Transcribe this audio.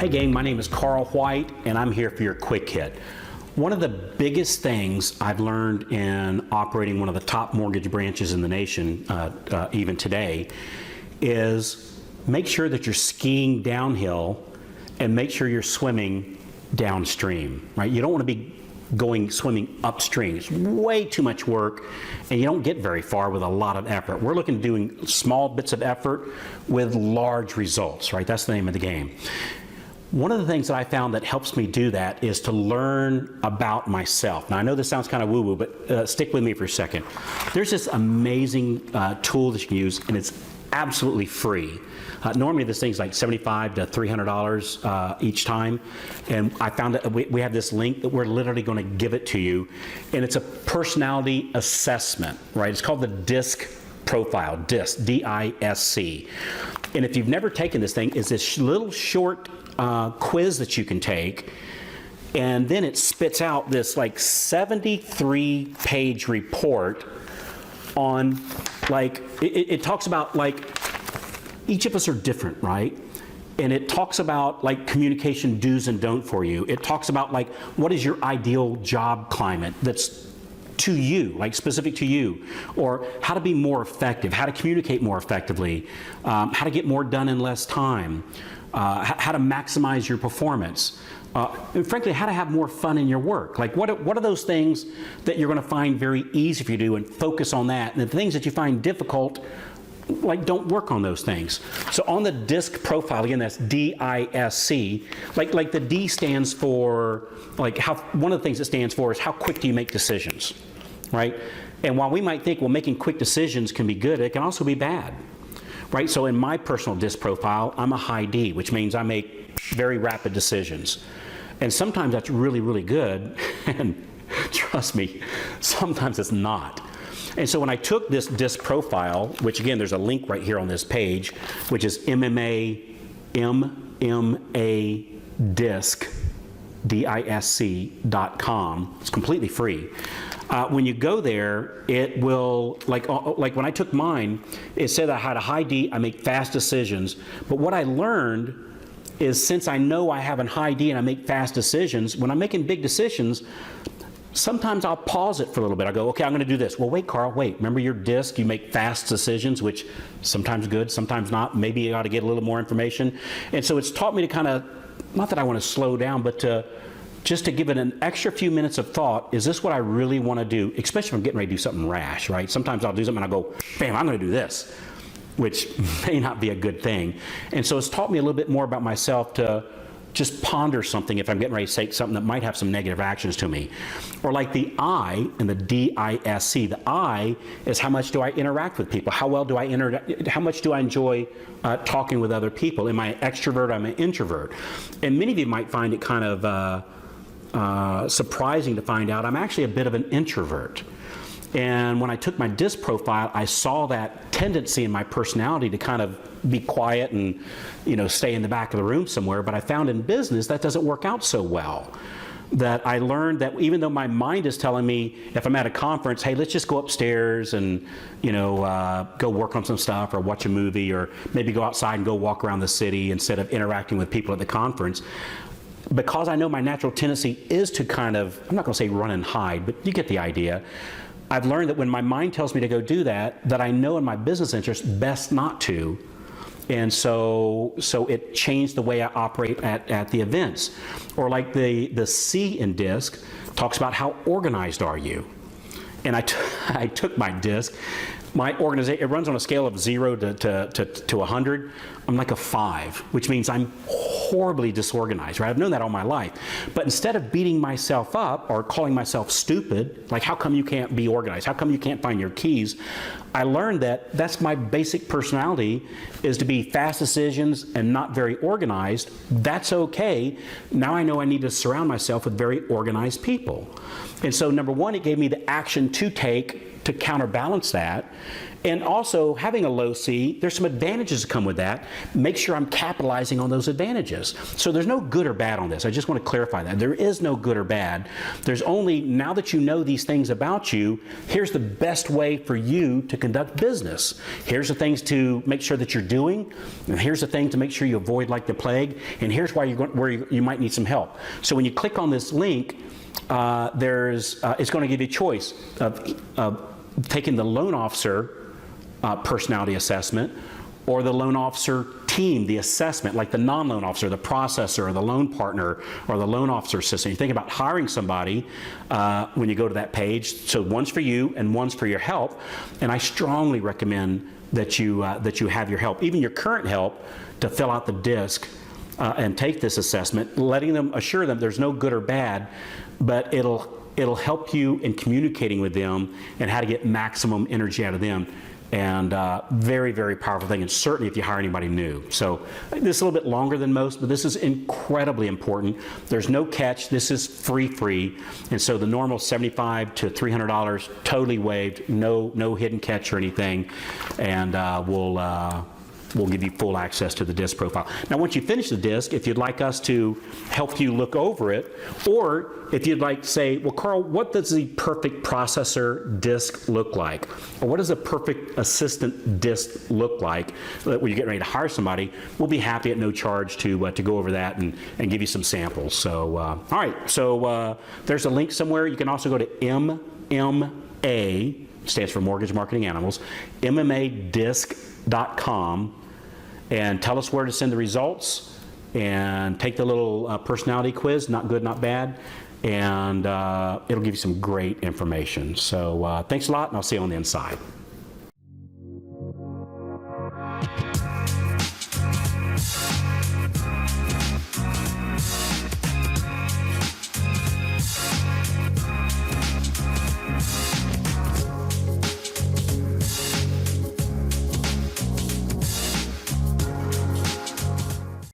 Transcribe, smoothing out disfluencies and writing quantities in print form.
Hey gang, my name is Carl White and I'm here for your quick hit. One of the biggest things I've learned in operating one of the top mortgage branches in the nation, even today, is make sure that you're skiing downhill and make sure you're swimming downstream, right? You don't want to be swimming upstream. It's way too much work and you don't get very far with a lot of effort. We're looking at doing small bits of effort with large results, right? That's the name of the game. One of the things that I found that helps me do that is to learn about myself. Now I know this sounds kind of woo-woo, but stick with me for a second. There's this amazing tool that you can use and it's absolutely free. Normally this thing's like $75 to $300 each time, and I found that we have this link that we're literally going to give it to you, and it's a personality assessment, right? It's called the DISC profile, DISC, D-I-S-C. And if you've never taken this thing, it's this little short quiz that you can take, and then it spits out this like 73-page report on, like, it talks about, like, each of us are different, right? And it talks about like communication do's and don't for you. It talks about like what is your ideal job climate that's to you, like specific to you, or how to be more effective, how to communicate more effectively, how to get more done in less time, how to maximize your performance, and frankly, how to have more fun in your work. Like what are those things that you're going to find very easy for you to do, and focus on that, and the things that you find difficult, like, don't work on those things. So on the DISC profile, again, that's D-I-S-C, like the D stands for, like, one of the things it stands for is how quick do you make decisions, right? And while we might think, well, making quick decisions can be good, it can also be bad, right? So in my personal DISC profile, I'm a high D, which means I make very rapid decisions. And sometimes that's really, really good, and trust me, sometimes it's not. And so when I took this DISC profile, which again, there's a link right here on this page, which is DISC.com. It's completely free. When you go there, it will, like when I took mine, it said I had a high D, I make fast decisions. But what I learned is, since I know I have a high D and I make fast decisions, when I'm making big decisions, sometimes I'll pause it for a little bit. I'll go, okay, I'm going to do this. Well, wait, Carl, wait. Remember your DISC? You make fast decisions, which sometimes good, sometimes not. Maybe you ought to get a little more information. And so it's taught me to kind of, not that I want to slow down, but just to give it an extra few minutes of thought. Is this what I really want to do? Especially if I'm getting ready to do something rash, right? Sometimes I'll do something and I'll go, bam, I'm going to do this, which may not be a good thing. And so it's taught me a little bit more about myself to just ponder something if I'm getting ready to say something that might have some negative actions to me. Or like the I and the D-I-S-C. The I is how much do I interact with people? How well do I interact? How much do I enjoy talking with other people? Am I an extrovert? Am I an introvert? And many of you might find it kind of surprising to find out I'm actually a bit of an introvert. And when I took my DISC profile, I saw that tendency in my personality to kind of be quiet and, you know, stay in the back of the room somewhere. But I found in business that doesn't work out so well. That I learned that even though my mind is telling me, if I'm at a conference, hey, let's just go upstairs and, you know, go work on some stuff or watch a movie, or maybe go outside and go walk around the city instead of interacting with people at the conference. Because I know my natural tendency is to kind of, I'm not going to say run and hide, but you get the idea. I've learned that when my mind tells me to go do that, that I know in my business interest best not to. And so it changed the way I operate at the events. Or like the C in DISC talks about how organized are you. And I took my DISC. My organization, it runs on a scale of 0 to 100. I'm like a 5, which means I'm horribly disorganized, right? I've known that all my life. But instead of beating myself up or calling myself stupid, like how come you can't be organized? How come you can't find your keys? I learned that that's my basic personality, is to be fast decisions and not very organized. That's okay. Now I know I need to surround myself with very organized people. And so number one, it gave me the action to take to counterbalance that. And also, having a low C, there's some advantages that come with that. Make sure I'm capitalizing on those advantages. So there's no good or bad on this. I just want to clarify that. There is no good or bad. There's only, now that you know these things about you, here's the best way for you to conduct business. Here's the things to make sure that you're doing, and here's the things to make sure you avoid like the plague, and here's why where you might need some help. So when you click on this link, it's going to give you a choice of taking the loan officer personality assessment, or the loan officer team, the assessment, like the non-loan officer, the processor, or the loan partner, or the loan officer assistant. You think about hiring somebody when you go to that page. So one's for you and one's for your help. And I strongly recommend that you have your help, even your current help, to fill out the DISC and take this assessment, letting them, assure them there's no good or bad, but it'll help you in communicating with them and how to get maximum energy out of them. And very, very powerful thing, and certainly if you hire anybody new. So this is a little bit longer than most, but this is incredibly important. There's no catch. This is free. And so the normal $75 to $300 totally waived, no hidden catch or anything, and we'll give you full access to the DISC profile. Now, once you finish the DISC, if you'd like us to help you look over it, or if you'd like to say, well, Carl, what does the perfect processor DISC look like? Or what does a perfect assistant DISC look like when you're getting ready to hire somebody? We'll be happy at no charge to go over that and give you some samples. So, all right, so there's a link somewhere. You can also go to MMA, stands for Mortgage Marketing Animals, MMADisc.com, and tell us where to send the results, and take the little personality quiz, not good, not bad, and it'll give you some great information. So thanks a lot, and I'll see you on the inside.